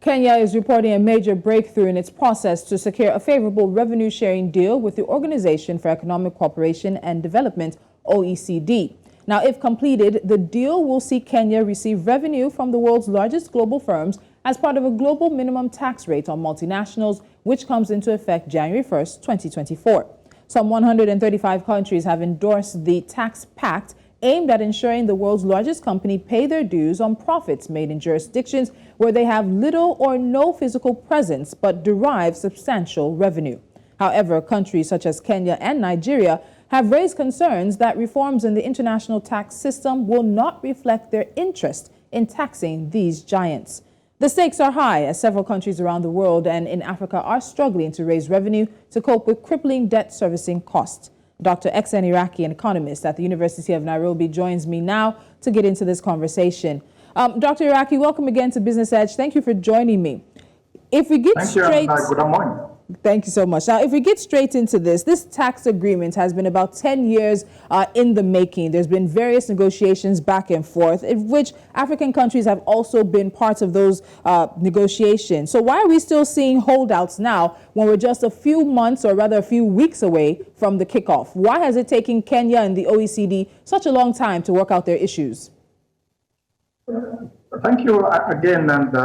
Kenya is reporting a major breakthrough in its process to secure a favorable revenue-sharing deal with the Organization for Economic Cooperation and Development, OECD. Now, if completed, the deal will see Kenya receive revenue from the world's largest global firms as part of a global minimum tax rate on multinationals, which comes into effect January 1st, 2024. Some 135 countries have endorsed the tax pact aimed at ensuring the world's largest company pay their dues on profits made in jurisdictions where they have little or no physical presence but derive substantial revenue. However, countries such as Kenya and Nigeria have raised concerns that reforms in the international tax system will not reflect their interest in taxing these giants. The stakes are high as several countries around the world and in Africa are struggling to raise revenue to cope with crippling debt servicing costs. Dr. Iraki, an economist at the University of Nairobi, joins me now to get into this conversation. Dr. Iraki, welcome again to Business Edge. Thank you for joining me. If we get Good morning. Thank you so much. Now, if we get straight into this tax agreement has been about 10 years in the making. There's been various negotiations back and forth, in which African countries have also been part of those negotiations. So why are we still seeing holdouts now when we're just a few months or rather a few weeks away from the kickoff? Why has it taken Kenya and the OECD such a long time to work out their issues? Thank you again. And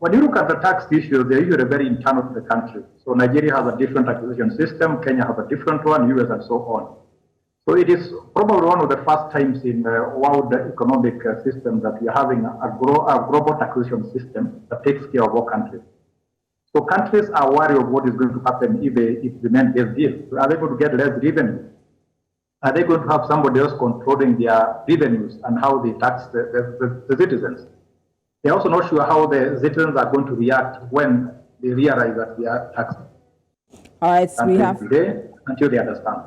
when you look at the tax issues, they're usually very internal to the country. So Nigeria has a different taxation system, Kenya has a different one, US and so on. So it is probably one of the first times in world economic system that we are having a global taxation system that takes care of all countries. So countries are worried of what is going to happen if they implement this deal. Are they going to get less revenue? Are they going to have somebody else controlling their revenues and how they tax the citizens? They're also not sure how the citizens are going to react when they realize that they are taxed. All right, so we have until they understand.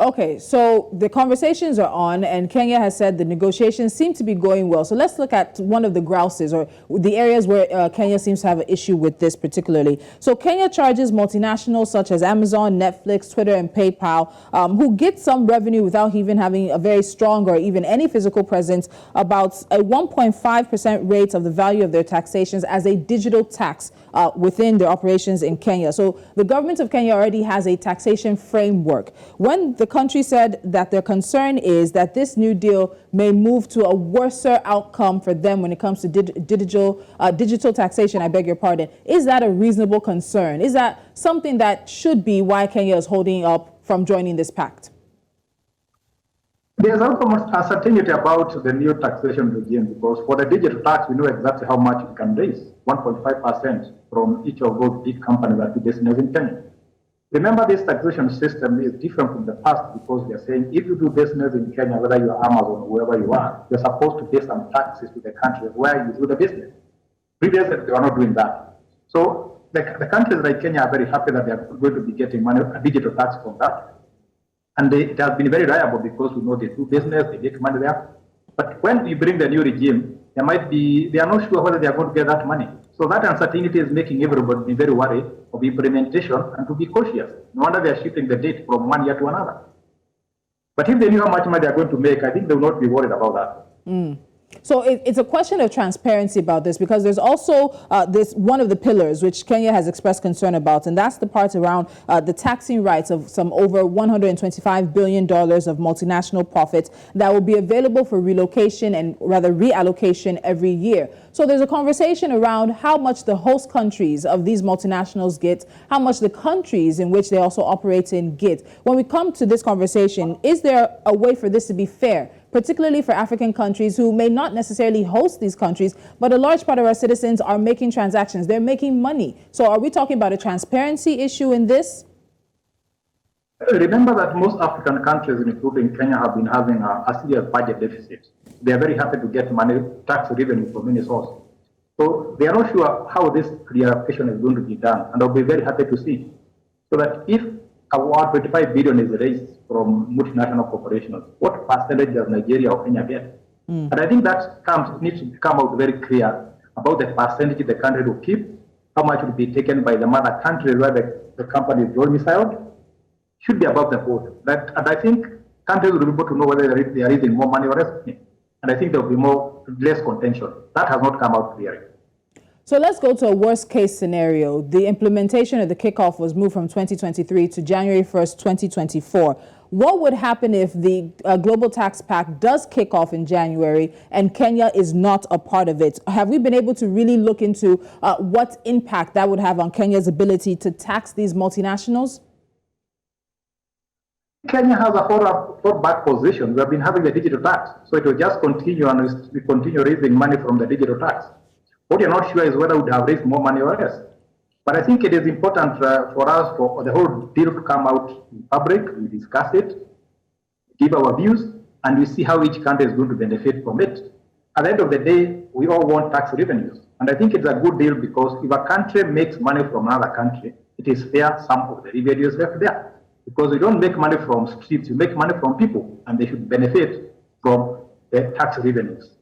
Okay, so the conversations are on, and Kenya has said the negotiations seem to be going well. So let's look at one of the grouses or the areas where Kenya seems to have an issue with this particularly. So Kenya charges multinationals such as Amazon, Netflix, Twitter, and PayPal, who get some revenue without even having a very strong or even any physical presence, about a 1.5% rate of the value of their taxations as a digital tax within their operations in Kenya. So the government of Kenya already has a taxation framework. When the country said that their concern is that this new deal may move to a worser outcome for them when it comes to digital taxation, I beg your pardon. Is that a reasonable concern? Is that something that should be why Kenya is holding up from joining this pact? There's also much uncertainty about the new taxation regime because for the digital tax, we know exactly how much we can raise, 1.5% from each of those big companies that do business in Kenya. Remember, this taxation system is different from the past because they're saying if you do business in Kenya, whether you're Amazon or wherever you are, you're supposed to pay some taxes to the country where you do the business. Previously, they are not doing that. So the countries like Kenya are very happy that they are going to be getting money, a digital tax from that. And it has been very reliable because we know they do business, they get money there. But when you bring the new regime, they are not sure whether they are going to get that money. So that uncertainty is making everybody be very worried of implementation and to be cautious. No wonder they are shifting the date from one year to another. But if they knew how much money they are going to make, I think they will not be worried about that. So it's a question of transparency about this, because there's also this one of the pillars which Kenya has expressed concern about, and that's the part around the taxing rights of some over $125 billion of multinational profits that will be available for relocation and rather reallocation every year. So there's a conversation around how much the host countries of these multinationals get, how much the countries in which they also operate in get. When we come to this conversation, is there a way for this to be fair, particularly for African countries who may not necessarily host these countries, but a large part of our citizens are making transactions, they're making money. So are we talking about a transparency issue in this? Remember that most African countries, including Kenya, have been having a serious budget deficit. They are very happy to get money, tax revenue from many sources. So they are not sure how this reallocation is going to be done, and they'll be very happy to see. So that if about 25 billion is raised from multinational corporations, what percentage does Nigeria or Kenya get? And I think that needs to come out very clear about the percentage the country will keep, how much will be taken by the mother country where the company is domiciled, should be above the board. And I think countries will be able to know whether they are raising more money or less. And I think there will be less contention. That has not come out clearly. So let's go to a worst case scenario. The implementation of the kickoff was moved from 2023 to January 1st, 2024. What would happen if the Global Tax Pact does kick off in January and Kenya is not a part of it? Have we been able to really look into what impact that would have on Kenya's ability to tax these multinationals? Kenya has a fallback position. We have been having the digital tax, so it will just continue, and we continue raising money from the digital tax. What you're not sure is whether we would have raised more money or less. But I think it is important for us, for the whole deal to come out in public. We discuss it, give our views, and we see how each country is going to benefit from it. At the end of the day, we all want tax revenues. And I think it's a good deal because if a country makes money from another country, it is fair some of the revenues left there. Because we don't make money from streets, we make money from people, and they should benefit from the tax revenues.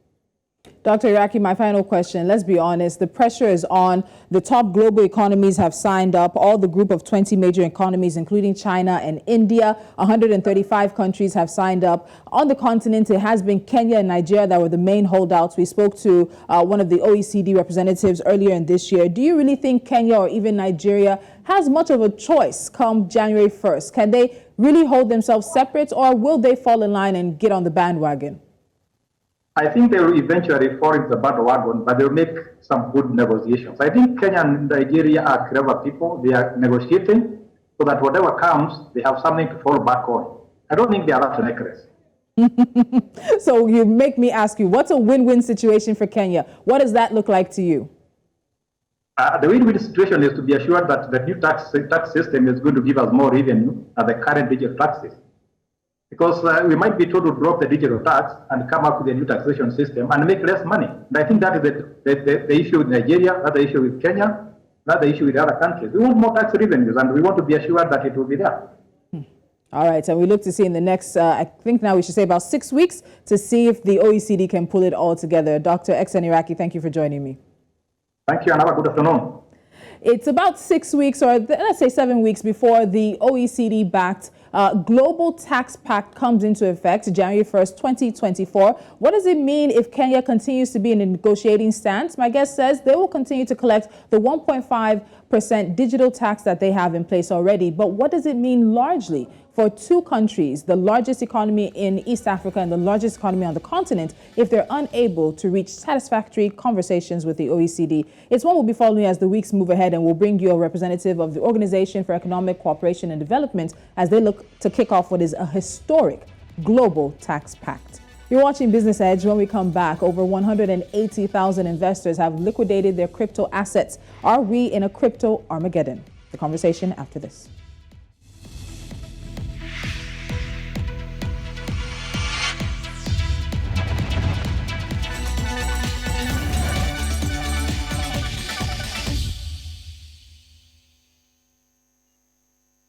Dr. Iraki, my final question. Let's be honest. The pressure is on. The top global economies have signed up. All the group of 20 major economies, including China and India, 135 countries have signed up. On the continent, it has been Kenya and Nigeria that were the main holdouts. We spoke to one of the OECD representatives earlier in this year. Do you really think Kenya or even Nigeria has much of a choice come January 1st? Can they really hold themselves separate, or will they fall in line and get on the bandwagon? I think they will eventually fall into the bandwagon, but they'll make some good negotiations. I think Kenya and Nigeria are clever people. They are negotiating so that whatever comes, they have something to fall back on. I don't think they are that reckless. So you make me ask you, what's a win-win situation for Kenya? What does that look like to you? The win-win situation is to be assured that the new tax system is going to give us more revenue than the current digital taxes. Because we might be told to drop the digital tax and come up with a new taxation system and make less money. And I think that is the issue with Nigeria, that's the issue with Kenya, that's the issue with other countries. We want more tax revenues, and we want to be assured that it will be there. All right, and we look to see in the next, I think now we should say about 6 weeks, to see if the OECD can pull it all together. Dr. Iraki, thank you for joining me. Thank you, and have a good afternoon. It's about 6 weeks, or let's say 7 weeks, before the OECD-backed Global Tax Pact comes into effect January 1st, 2024. What does it mean if Kenya continues to be in a negotiating stance? My guest says they will continue to collect the 1.5% digital tax that they have in place already. But what does it mean largely for two countries, the largest economy in East Africa and the largest economy on the continent, if they're unable to reach satisfactory conversations with the OECD? It's one we'll be following as the weeks move ahead, and we'll bring you a representative of the Organization for Economic Cooperation and Development as they look to kick off what is a historic global tax pact. You're watching Business Edge. When we come back, over 180,000 investors have liquidated their crypto assets. Are we in a crypto Armageddon? The conversation after this.